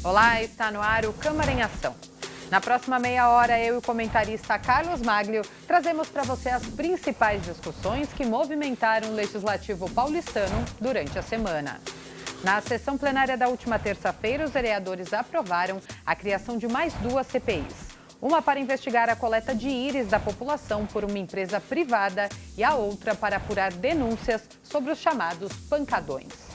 Olá, está no ar o Câmara em Ação. Na próxima meia hora, eu e o comentarista Carlos Maglio trazemos para você as principais discussões que movimentaram o Legislativo paulistano durante a semana. Na sessão plenária da última terça-feira, os vereadores aprovaram a criação de mais duas CPIs. Uma para investigar a coleta de íris da população por uma empresa privada e a outra para apurar denúncias sobre os chamados pancadões.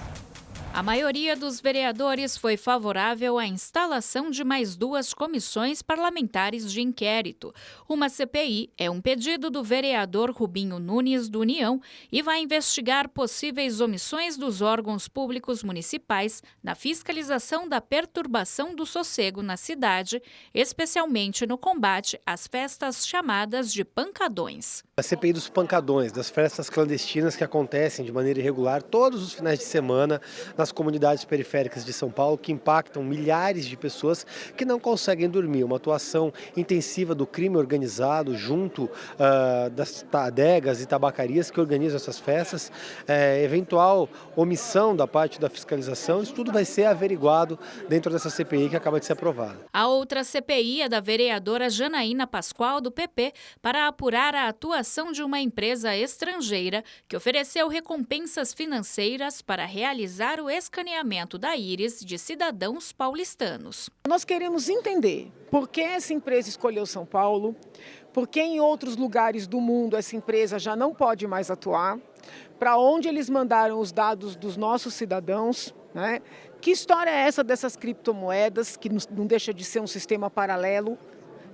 A maioria dos vereadores foi favorável à instalação de mais duas comissões parlamentares de inquérito. Uma CPI é um pedido do vereador Rubinho Nunes, do União, e vai investigar possíveis omissões dos órgãos públicos municipais na fiscalização da perturbação do sossego na cidade, especialmente no combate às festas chamadas de pancadões. A CPI dos pancadões, das festas clandestinas que acontecem de maneira irregular todos os finais de semana nas comunidades periféricas de São Paulo, que impactam milhares de pessoas que não conseguem dormir. Uma atuação intensiva do crime organizado junto das adegas e tabacarias que organizam essas festas, eventual omissão da parte da fiscalização, isso tudo vai ser averiguado dentro dessa CPI que acaba de ser aprovada. A outra CPI é da vereadora Janaína Pascoal, do PP, para apurar a atuação de uma empresa estrangeira que ofereceu recompensas financeiras para realizar o escaneamento da íris de cidadãos paulistanos. Nós queremos entender por que essa empresa escolheu São Paulo, por que em outros lugares do mundo essa empresa já não pode mais atuar, para onde eles mandaram os dados dos nossos cidadãos, né? Que história é essa dessas criptomoedas, que não deixa de ser um sistema paralelo?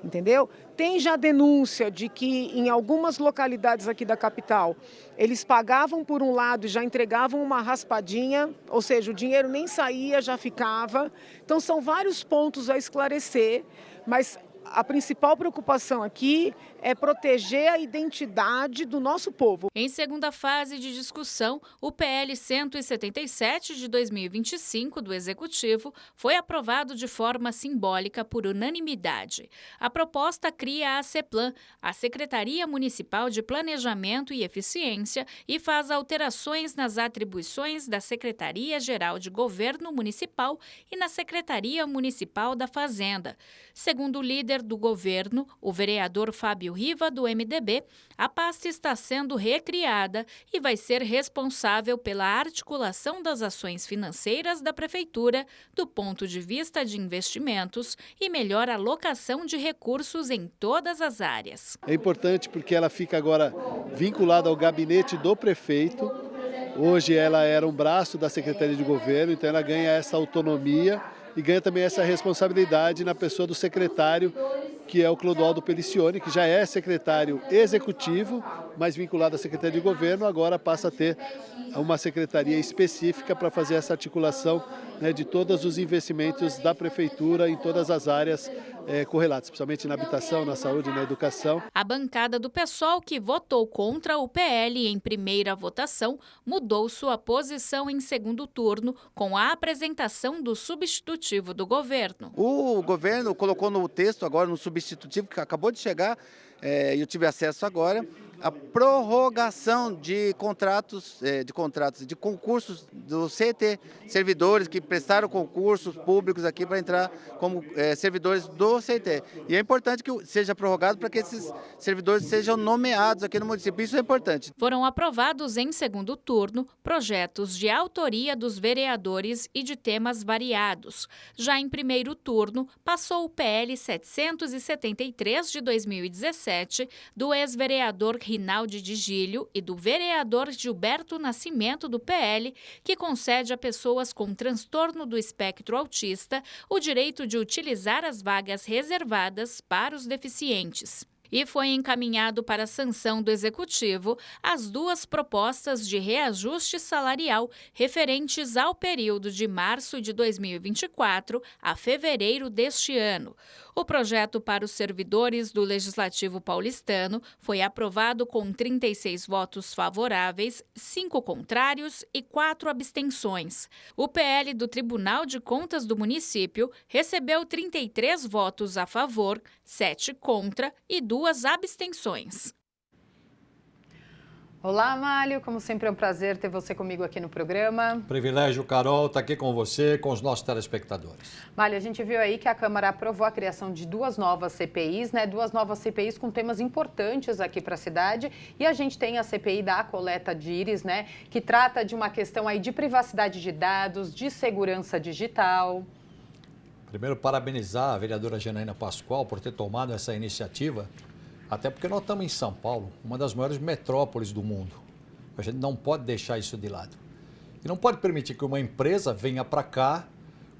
Entendeu? Tem já denúncia de que em algumas localidades aqui da capital, eles pagavam por um lado e já entregavam uma raspadinha, ou seja, o dinheiro nem saía, já ficava. Então são vários pontos a esclarecer, mas a principal preocupação aqui é proteger a identidade do nosso povo. Em segunda fase de discussão, o PL 177 de 2025 do Executivo foi aprovado de forma simbólica por unanimidade. A proposta cria a CEPLAN, a Secretaria Municipal de Planejamento e Eficiência, e faz alterações nas atribuições da Secretaria-Geral de Governo Municipal e na Secretaria Municipal da Fazenda. Segundo o líder do governo, o vereador Fábio Riva, do MDB, a pasta está sendo recriada e vai ser responsável pela articulação das ações financeiras da Prefeitura do ponto de vista de investimentos e melhor alocação de recursos em todas as áreas. É importante porque ela fica agora vinculada ao gabinete do prefeito. Hoje ela era um braço da Secretaria de Governo, então ela ganha essa autonomia e ganha também essa responsabilidade na pessoa do secretário, que é o Clodoaldo Pelicione, que já é secretário executivo, mas vinculado à Secretaria de Governo, agora passa a ter uma secretaria específica para fazer essa articulação, né, de todos os investimentos da Prefeitura em todas as áreas correlatas, principalmente na habitação, na saúde, na educação. A bancada do PSOL, que votou contra o PL em primeira votação, mudou sua posição em segundo turno com a apresentação do substitutivo do governo. O governo colocou no texto, agora no substitutivo, que acabou de chegar, e eu tive acesso agora, a prorrogação de de concursos do CET, servidores que prestaram concursos públicos aqui para entrar como servidores do CET. E é importante que seja prorrogado para que esses servidores sejam nomeados aqui no município. Isso é importante. Foram aprovados em segundo turno projetos de autoria dos vereadores e de temas variados. Já em primeiro turno, passou o PL 773 de 2017, do ex-vereador Rinaldi de Gílio e do vereador Gilberto Nascimento, do PL, que concede a pessoas com transtorno do espectro autista o direito de utilizar as vagas reservadas para os deficientes. E foi encaminhado para a sanção do Executivo as duas propostas de reajuste salarial referentes ao período de março de 2024 a fevereiro deste ano. O projeto para os servidores do Legislativo paulistano foi aprovado com 36 votos favoráveis, 5 contrários e 4 abstenções. O PL do Tribunal de Contas do município recebeu 33 votos a favor, 7 contra e 2 abstenções. Olá, Amálio. Como sempre é um prazer ter você comigo aqui no programa. Privilégio, Carol, estar aqui com você, com os nossos telespectadores. Amálio, a gente viu aí que a Câmara aprovou a criação de duas novas CPIs, né? Duas novas CPIs com temas importantes aqui para a cidade. E a gente tem a CPI da coleta de íris, né? Que trata de uma questão aí de privacidade de dados, de segurança digital. Primeiro, parabenizar a vereadora Janaína Pascoal por ter tomado essa iniciativa. Até porque nós estamos em São Paulo, uma das maiores metrópoles do mundo. A gente não pode deixar isso de lado. E não pode permitir que uma empresa venha para cá,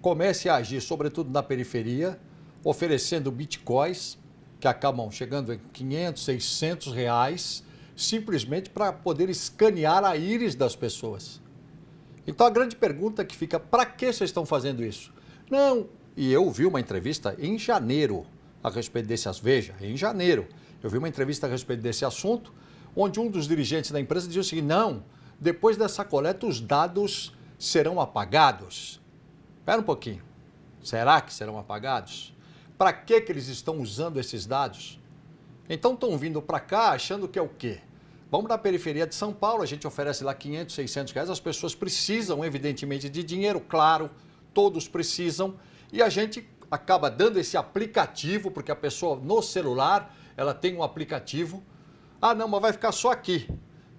comece a agir, sobretudo na periferia, oferecendo bitcoins, que acabam chegando em 500, 600 reais, simplesmente para poder escanear a íris das pessoas. Então a grande pergunta que fica, para que vocês estão fazendo isso? Não, e eu vi uma entrevista em janeiro a respeito desse, veja, em janeiro. Eu vi uma entrevista a respeito desse assunto, onde um dos dirigentes da empresa dizia o seguinte, não, depois dessa coleta os dados serão apagados. Espera um pouquinho, será que serão apagados? Para que eles estão usando esses dados? Então estão vindo para cá achando que é o quê? Vamos na periferia de São Paulo, a gente oferece lá 500, 600 reais, as pessoas precisam evidentemente de dinheiro, claro, todos precisam, e a gente acaba dando esse aplicativo, porque a pessoa no celular, ela tem um aplicativo. Ah, não, mas vai ficar só aqui.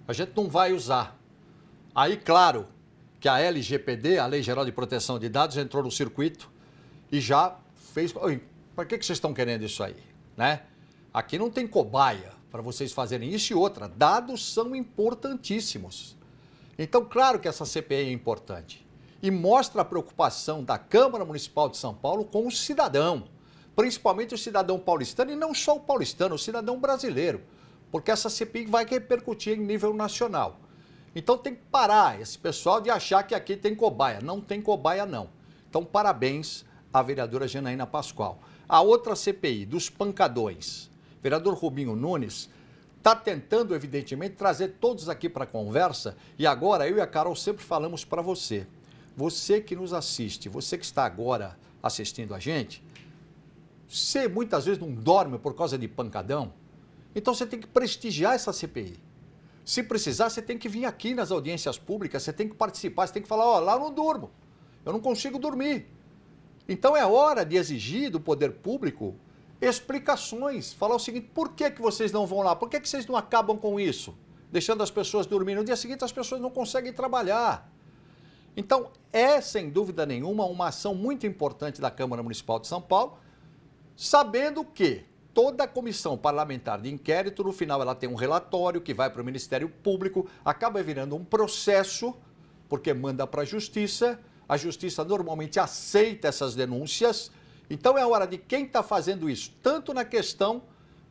A gente não vai usar. Aí, claro, que a LGPD, a Lei Geral de Proteção de Dados, entrou no circuito e já fez... Para que vocês estão querendo isso aí? Né? Aqui não tem cobaia para vocês fazerem isso e outra. Dados são importantíssimos. Então, claro que essa CPI é importante. E mostra a preocupação da Câmara Municipal de São Paulo com o cidadão, principalmente o cidadão paulistano, e não só o paulistano, o cidadão brasileiro, porque essa CPI vai repercutir em nível nacional. Então tem que parar esse pessoal de achar que aqui tem cobaia. Não tem cobaia, não. Então parabéns à vereadora Janaína Pascoal. A outra CPI, dos pancadões, vereador Rubinho Nunes, está tentando, evidentemente, trazer todos aqui para a conversa, e agora eu e a Carol sempre falamos para você. Você que nos assiste, você que está agora assistindo a gente, você muitas vezes não dorme por causa de pancadão, então você tem que prestigiar essa CPI. Se precisar, você tem que vir aqui nas audiências públicas, você tem que participar, você tem que falar, ó, lá eu não durmo, eu não consigo dormir. Então é hora de exigir do poder público explicações, falar o seguinte, por que vocês não vão lá? Por que vocês não acabam com isso? Deixando as pessoas dormirem. No dia seguinte as pessoas não conseguem trabalhar. Então, é, sem dúvida nenhuma, uma ação muito importante da Câmara Municipal de São Paulo, sabendo que toda a comissão parlamentar de inquérito, no final, ela tem um relatório que vai para o Ministério Público, acaba virando um processo, porque manda para a Justiça normalmente aceita essas denúncias, então é hora de quem está fazendo isso, tanto na questão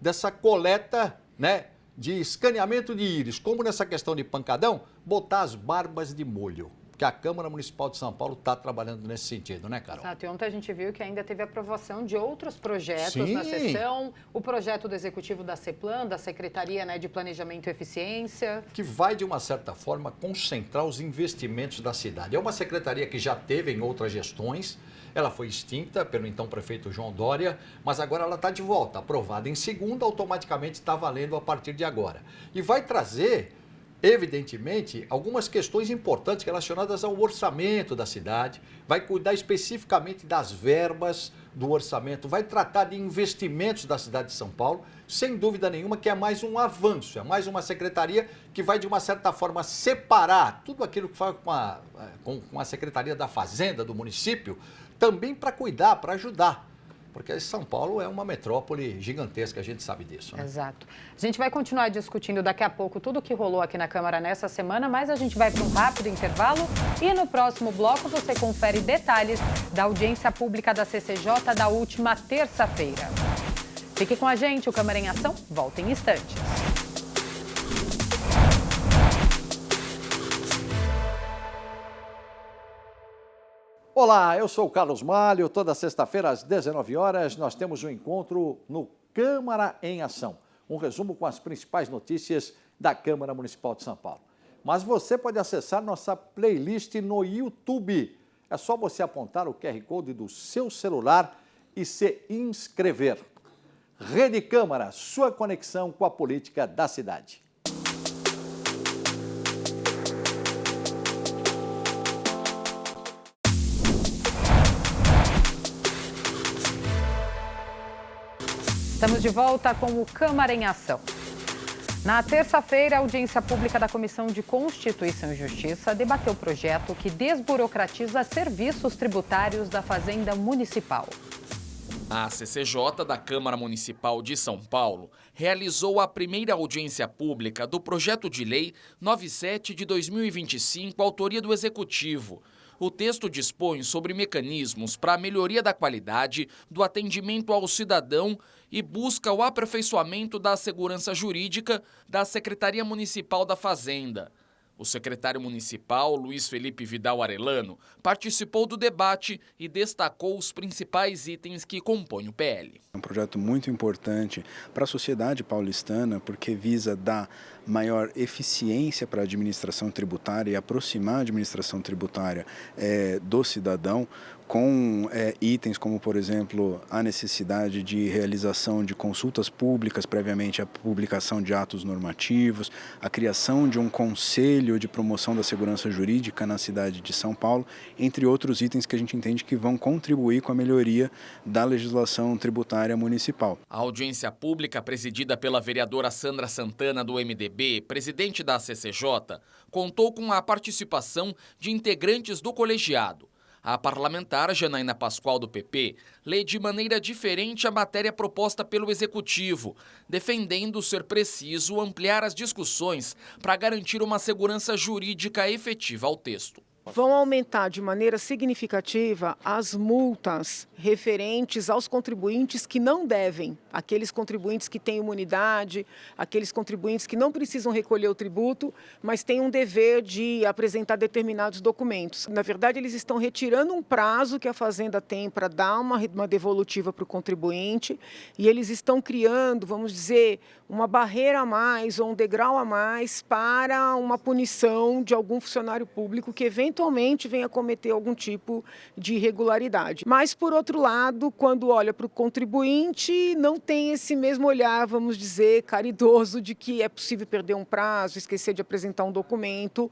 dessa coleta, né, de escaneamento de íris, como nessa questão de pancadão, botar as barbas de molho. Que a Câmara Municipal de São Paulo está trabalhando nesse sentido, né, Carol? Exato. E ontem a gente viu que ainda teve aprovação de outros projetos na sessão. O projeto do Executivo da CEPLAN, da Secretaria, né, de Planejamento e Eficiência. Que vai, de uma certa forma, concentrar os investimentos da cidade. É uma secretaria que já teve em outras gestões, ela foi extinta pelo então prefeito João Dória, mas agora ela está de volta, aprovada em segunda, automaticamente está valendo a partir de agora. E vai trazer, evidentemente, algumas questões importantes relacionadas ao orçamento da cidade, vai cuidar especificamente das verbas do orçamento, vai tratar de investimentos da cidade de São Paulo, sem dúvida nenhuma que é mais um avanço, é mais uma secretaria que vai, de uma certa forma, separar tudo aquilo que faz com a Secretaria da Fazenda do município, também para cuidar, para ajudar. Porque São Paulo é uma metrópole gigantesca, a gente sabe disso, né? Exato. A gente vai continuar discutindo daqui a pouco tudo o que rolou aqui na Câmara nessa semana, mas a gente vai para um rápido intervalo e no próximo bloco você confere detalhes da audiência pública da CCJ da última terça-feira. Fique com a gente, o Câmara em Ação volta em instantes. Olá, eu sou o Carlos Malho. Toda sexta-feira às 19 horas nós temos um encontro no Câmara em Ação. Um resumo com as principais notícias da Câmara Municipal de São Paulo. Mas você pode acessar nossa playlist no YouTube. É só você apontar o QR Code do seu celular e se inscrever. Rede Câmara, sua conexão com a política da cidade. Estamos de volta com o Câmara em Ação. Na terça-feira, a audiência pública da Comissão de Constituição e Justiça debateu o projeto que desburocratiza serviços tributários da Fazenda Municipal. A CCJ da Câmara Municipal de São Paulo realizou a primeira audiência pública do projeto de lei 97 de 2025, autoria do Executivo. O texto dispõe sobre mecanismos para a melhoria da qualidade do atendimento ao cidadão e busca o aperfeiçoamento da segurança jurídica da Secretaria Municipal da Fazenda. O secretário municipal, Luiz Felipe Vidal Arellano, participou do debate e destacou os principais itens que compõem o PL. É um projeto muito importante para a sociedade paulistana, porque visa dar maior eficiência para a administração tributária e aproximar a administração tributária do cidadão, com itens como, por exemplo, a necessidade de realização de consultas públicas previamente à publicação de atos normativos, a criação de um conselho de promoção da segurança jurídica na cidade de São Paulo, entre outros itens que a gente entende que vão contribuir com a melhoria da legislação tributária municipal. A audiência pública, presidida pela vereadora Sandra Santana, do MDB, presidente da CCJ, contou com a participação de integrantes do colegiado. A parlamentar Janaína Pascoal, do PP, lê de maneira diferente a matéria proposta pelo Executivo, defendendo ser preciso ampliar as discussões para garantir uma segurança jurídica efetiva ao texto. Vão aumentar de maneira significativa as multas referentes aos contribuintes que não devem, aqueles contribuintes que têm imunidade, aqueles contribuintes que não precisam recolher o tributo, mas têm um dever de apresentar determinados documentos. Na verdade, eles estão retirando um prazo que a Fazenda tem para dar uma devolutiva para o contribuinte e eles estão criando, vamos dizer, uma barreira a mais ou um degrau a mais para uma punição de algum funcionário público que eventualmente venha cometer algum tipo de irregularidade. Mas, por outro lado, quando olha para o contribuinte, não tem esse mesmo olhar, vamos dizer, caridoso de que é possível perder um prazo, esquecer de apresentar um documento,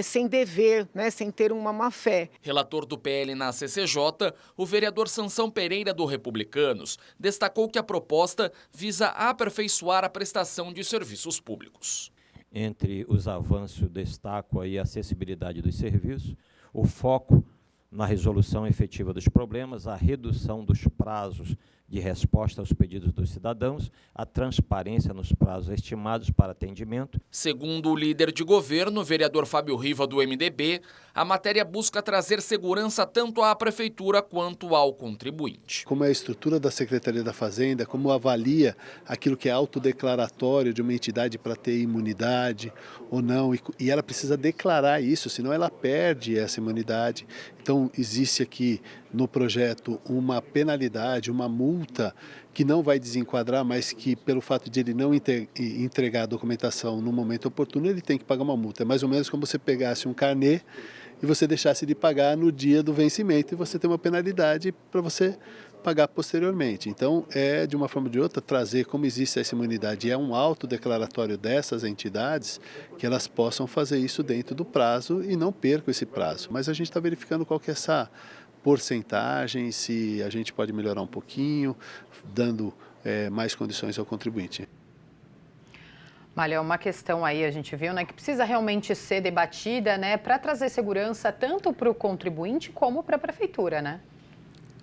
sem dever, né, sem ter uma má-fé. Relator do PL na CCJ, o vereador Sansão Pereira, do Republicanos, destacou que a proposta visa aperfeiçoar a prestação de serviços públicos. Entre os avanços, destaco aí a acessibilidade dos serviços, o foco na resolução efetiva dos problemas, a redução dos prazos de resposta aos pedidos dos cidadãos, a transparência nos prazos estimados para atendimento. Segundo o líder de governo, o vereador Fábio Riva, do MDB, a matéria busca trazer segurança tanto à prefeitura quanto ao contribuinte. Como é a estrutura da Secretaria da Fazenda, como avalia aquilo que é autodeclaratório de uma entidade para ter imunidade ou não, e ela precisa declarar isso, senão ela perde essa imunidade. Então, existe aqui no projeto uma penalidade, uma multa que não vai desenquadrar, mas que pelo fato de ele não entregar a documentação no momento oportuno, ele tem que pagar uma multa. É mais ou menos como você pegasse um carnê e você deixasse de pagar no dia do vencimento e você tem uma penalidade para você pagar posteriormente. Então, de uma forma ou de outra, trazer como existe essa imunidade, é um autodeclaratório dessas entidades, que elas possam fazer isso dentro do prazo e não percam esse prazo. Mas a gente está verificando qual que é essa porcentagem, se a gente pode melhorar um pouquinho, dando mais condições ao contribuinte. Malha, uma questão aí a gente viu, né, que precisa realmente ser debatida, né, para trazer segurança tanto para o contribuinte como para a prefeitura, né?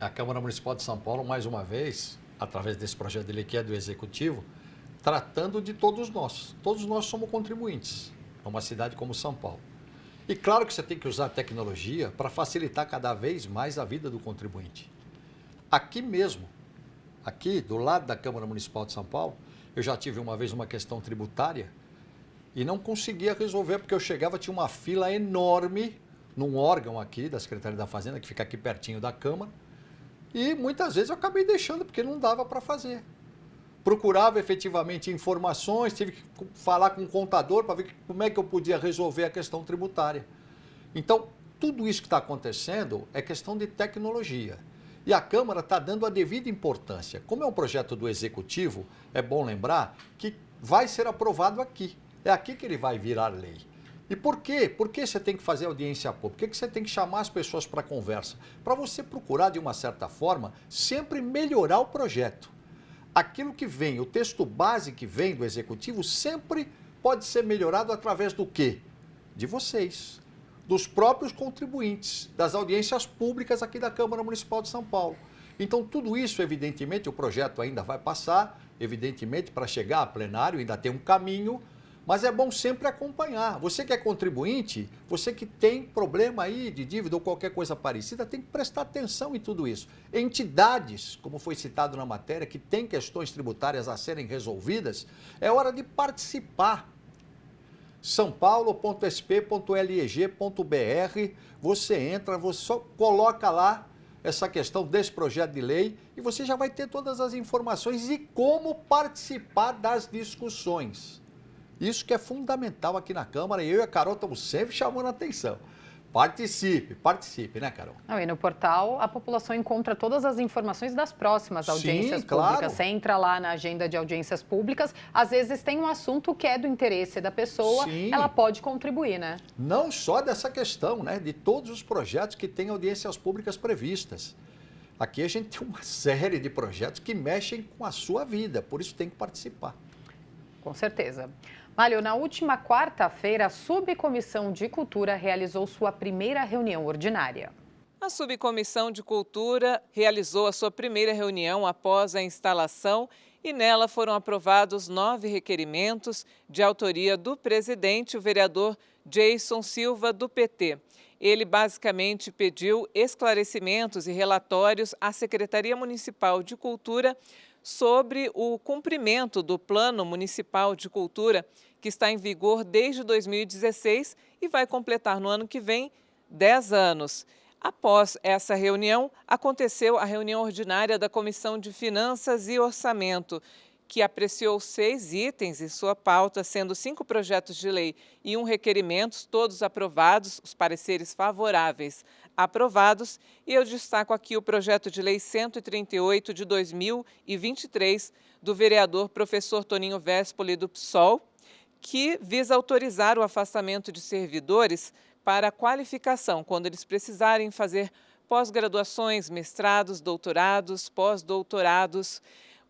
A Câmara Municipal de São Paulo, mais uma vez, através desse projeto de lei que é do Executivo, tratando de todos nós. Todos nós somos contribuintes numa cidade como São Paulo. E claro que você tem que usar a tecnologia para facilitar cada vez mais a vida do contribuinte. Aqui mesmo, aqui do lado da Câmara Municipal de São Paulo, eu já tive uma vez uma questão tributária e não conseguia resolver porque eu chegava, tinha uma fila enorme num órgão aqui da Secretaria da Fazenda, que fica aqui pertinho da Câmara, e muitas vezes eu acabei deixando porque não dava para fazer. Procurava efetivamente informações, tive que falar com o contador para ver como é que eu podia resolver a questão tributária. Então, tudo isso que está acontecendo é questão de tecnologia. E a Câmara está dando a devida importância. Como é um projeto do Executivo, é bom lembrar que vai ser aprovado aqui. É aqui que ele vai virar lei. E por quê? Por que você tem que fazer audiência pública? Por que você tem que chamar as pessoas para conversa? Para você procurar, de uma certa forma, sempre melhorar o projeto. aquilo que vem, o texto base que vem do Executivo sempre pode ser melhorado através do quê? De vocês, dos próprios contribuintes, das audiências públicas aqui da Câmara Municipal de São Paulo. Então, tudo isso, evidentemente, o projeto ainda vai passar, evidentemente, para chegar a plenário, ainda tem um caminho, mas é bom sempre acompanhar. Você que é contribuinte, você que tem problema aí de dívida ou qualquer coisa parecida, tem que prestar atenção em tudo isso. Entidades, como foi citado na matéria, que têm questões tributárias a serem resolvidas, é hora de participar. sampaulo.sp.leg.br, você entra, você só coloca lá essa questão desse projeto de lei e você já vai ter todas as informações e como participar das discussões. Isso que é fundamental aqui na Câmara e eu e a Carol estamos sempre chamando a atenção. Participe, né, Carol? Não, e no portal a população encontra todas as informações das próximas audiências Sim, públicas. claro. Você entra lá na agenda de audiências públicas, às vezes tem um assunto que é do interesse da pessoa, Sim. ela pode contribuir, né? Não só dessa questão, né, de todos os projetos que têm audiências públicas previstas. Aqui a gente tem uma série de projetos que mexem com a sua vida, por isso tem que participar. Com certeza. Mário, na última quarta-feira, a Subcomissão de Cultura realizou sua primeira reunião ordinária. A Subcomissão de Cultura realizou a sua primeira reunião após a instalação e nela foram aprovados 9 requerimentos de autoria do presidente, o vereador Jason Silva, do PT. Ele basicamente pediu esclarecimentos e relatórios à Secretaria Municipal de Cultura sobre o cumprimento do Plano Municipal de Cultura, que está em vigor desde 2016 e vai completar no ano que vem 10 anos. Após essa reunião, aconteceu a reunião ordinária da Comissão de Finanças e Orçamento, que apreciou 6 itens em sua pauta, sendo 5 projetos de lei e 1 requerimento, todos aprovados, os pareceres favoráveis aprovados. E eu destaco aqui o projeto de lei 138 de 2023, do vereador professor Toninho Vespoli, do PSOL, que visa autorizar o afastamento de servidores para qualificação, quando eles precisarem fazer pós-graduações, mestrados, doutorados, pós-doutorados.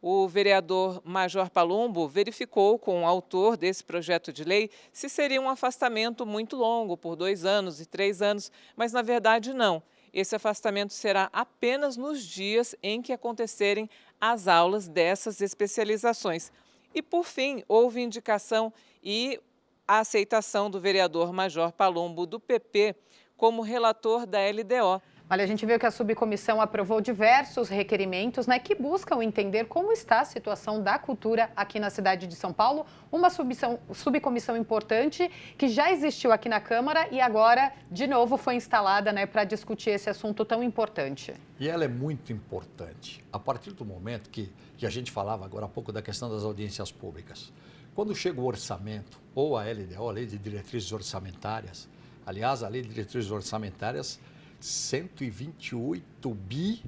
O vereador Major Palumbo verificou com o autor desse projeto de lei se seria um afastamento muito longo, por 2 anos e 3 anos, mas na verdade não. Esse afastamento será apenas nos dias em que acontecerem as aulas dessas especializações. E, por fim, houve indicação e a aceitação do vereador Major Palumbo, do PP, como relator da LDO. Olha, a gente viu que a subcomissão aprovou diversos requerimentos, né, que buscam entender como está a situação da cultura aqui na cidade de São Paulo. Uma subcomissão importante que já existiu aqui na Câmara e agora, de novo, foi instalada, né, para discutir esse assunto tão importante. E ela é muito importante. A partir do momento que a gente falava agora há pouco da questão das audiências públicas, quando chega o orçamento, ou a LDO, a Lei de Diretrizes Orçamentárias, aliás, a Lei de Diretrizes Orçamentárias, 128 bi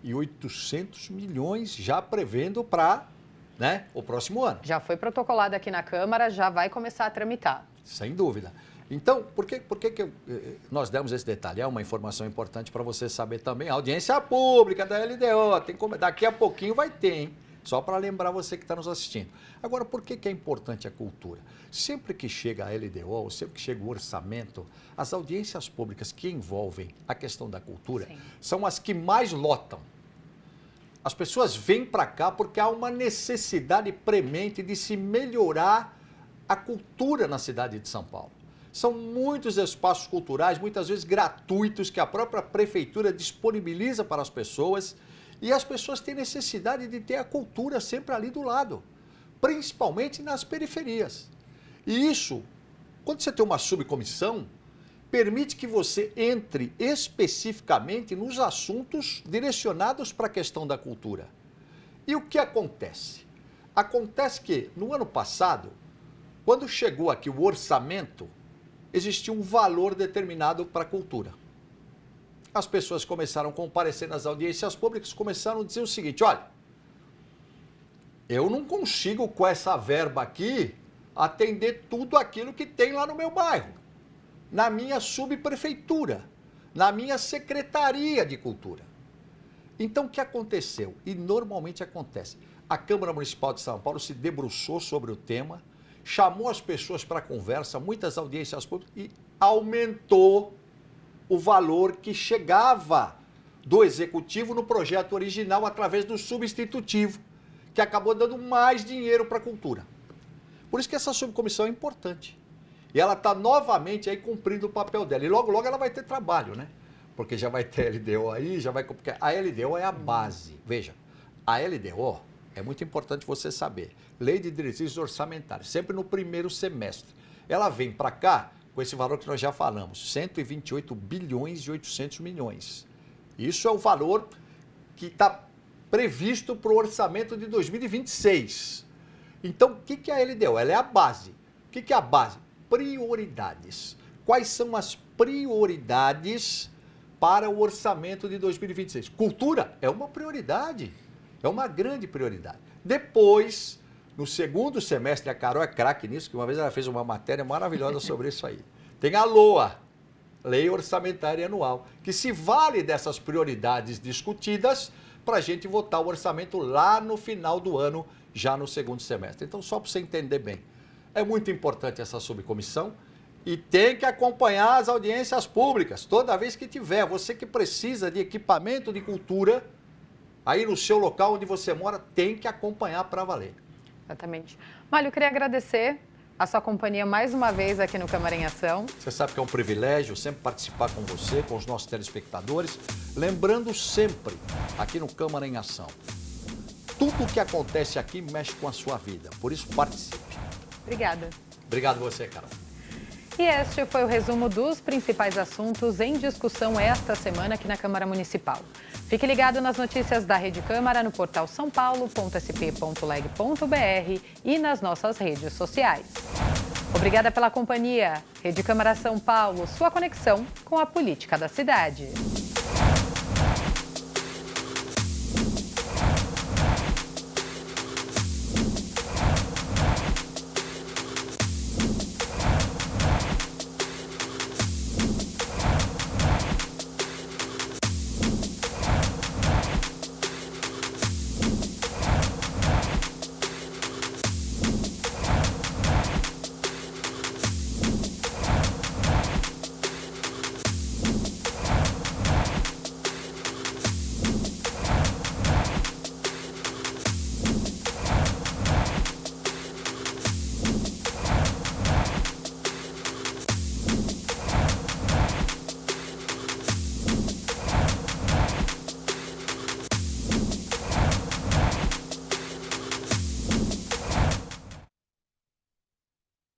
e 800 milhões já prevendo para, né, o próximo ano. Já foi protocolado aqui na Câmara, já vai começar a tramitar. Sem dúvida. Então, por que nós demos esse detalhe? É uma informação importante para você saber também. A audiência pública da LDO, daqui a pouquinho vai ter, hein? Só para lembrar você que está nos assistindo. Agora, por que é importante a cultura? Sempre que chega a LDO, sempre que chega o orçamento, as audiências públicas que envolvem a questão da cultura são as que mais lotam. As pessoas vêm para cá porque há uma necessidade premente de se melhorar a cultura na cidade de São Paulo. São muitos espaços culturais, muitas vezes gratuitos, que a própria prefeitura disponibiliza para as pessoas. E as pessoas têm necessidade de ter a cultura sempre ali do lado, principalmente nas periferias. E isso, quando você tem uma subcomissão, permite que você entre especificamente nos assuntos direcionados para a questão da cultura. E o que acontece? Acontece que, no ano passado, quando chegou aqui o orçamento, existia um valor determinado para a cultura. As pessoas começaram a comparecer nas audiências públicas, começaram a dizer o seguinte: olha, eu não consigo com essa verba aqui atender tudo aquilo que tem lá no meu bairro, na minha subprefeitura, na minha secretaria de cultura. Então, o que aconteceu? E normalmente acontece. A Câmara Municipal de São Paulo se debruçou sobre o tema, chamou as pessoas para conversa, muitas audiências públicas e aumentou o valor que chegava do Executivo no projeto original através do substitutivo, que acabou dando mais dinheiro para a cultura. Por isso que essa subcomissão é importante. E ela está novamente aí cumprindo o papel dela. E logo, logo ela vai ter trabalho, né? Porque já vai ter LDO aí, já vai... Porque a LDO é a base. Veja, a LDO é muito importante você saber. Lei de Diretrizes Orçamentárias, sempre no primeiro semestre. Ela vem para cá com esse valor que nós já falamos, 128 bilhões e 800 milhões. Isso é o valor que está previsto para o orçamento de 2026. Então, o que é a LDO? Ela é a base. O que é a base? Prioridades. Quais são as prioridades para o orçamento de 2026? Cultura é uma prioridade, é uma grande prioridade. Depois, no segundo semestre, a Carol é craque nisso, que uma vez ela fez uma matéria maravilhosa sobre isso aí. Tem a LOA, Lei Orçamentária Anual, que se vale dessas prioridades discutidas para a gente votar o orçamento lá no final do ano, já no segundo semestre. Então, só para você entender bem, é muito importante essa subcomissão e tem que acompanhar as audiências públicas toda vez que tiver. Você que precisa de equipamento de cultura, aí no seu local onde você mora, tem que acompanhar para valer. Exatamente. Mário, eu queria agradecer a sua companhia mais uma vez aqui no Câmara em Ação. Você sabe que é um privilégio sempre participar com você, com os nossos telespectadores. Lembrando sempre, aqui no Câmara em Ação, tudo o que acontece aqui mexe com a sua vida. Por isso, participe. Obrigada. Obrigado a você, Carol. E este foi o resumo dos principais assuntos em discussão esta semana aqui na Câmara Municipal. Fique ligado nas notícias da Rede Câmara no portal sãopaulo.sp.leg.br e nas nossas redes sociais. Obrigada pela companhia. Rede Câmara São Paulo, sua conexão com a política da cidade.